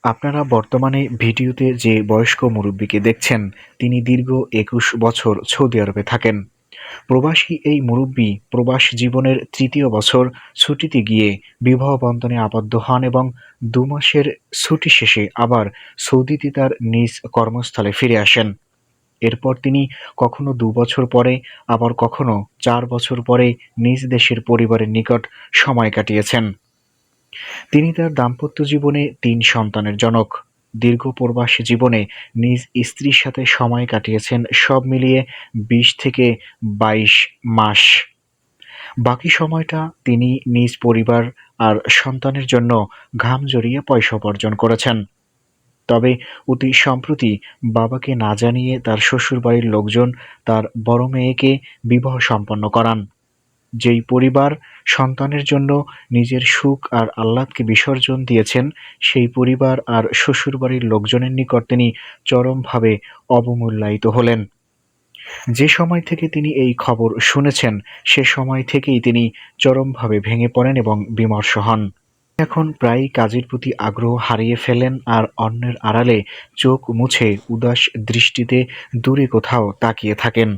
আপনারা বর্তমানে ভিডিওতে যে বয়স্ক মুরব্বিকে দেখছেন, তিনি দীর্ঘ ২১ বছর সৌদি আরবে থাকেন। প্রবাসী এই মুরব্বি প্রবাস জীবনের ৩য় বছর ছুটিতে গিয়ে বিবাহ বন্ধনে আবদ্ধ হন এবং ২ মাসের ছুটি শেষে আবার সৌদিতে তার নিজ কর্মস্থলে ফিরে আসেন। এরপর তিনি কখনো ২ বছর পরে, আবার কখনো ৪ বছর পরে নিজ দেশের পরিবারের নিকট সময় কাটিয়েছেন। তিনি তার দাম্পত্য জীবনে ৩ সন্তানের জনক। দীর্ঘ প্রবাসী জীবনে নিজ স্ত্রীর সাথে সময় কাটিয়েছেন সব মিলিয়ে ২০ থেকে ২২ মাস। বাকি সময়টা তিনি নিজ পরিবার আর সন্তানের জন্য ঘাম ঝরিয়ে পয়সা উপার্জন করেছেন। তবে অতি সম্প্রতি বাবাকে না জানিয়ে তার শ্বশুরবাড়ির লোকজন তার বড় মেয়েকে বিবাহ সম্পন্ন করান। যেই পরিবার সন্তানের জন্য নিজের সুখ আর আহ্লাদকে বিসর্জন দিয়েছেন, সেই পরিবার আর শ্বশুরবাড়ির লোকজনের নিকট তিনি চরমভাবে অবমূল্যায়িত হলেন। যে সময় থেকে তিনি এই খবর শুনেছেন, সে সময় থেকেই তিনি চরমভাবে ভেঙে পড়েন এবং বিমর্ষ হন। এখন প্রায়ই কাজের প্রতি আগ্রহ হারিয়ে ফেলেন আর অন্যের আড়ালে চোখ মুছে উদাস দৃষ্টিতে দূরে কোথাও তাকিয়ে থাকেন।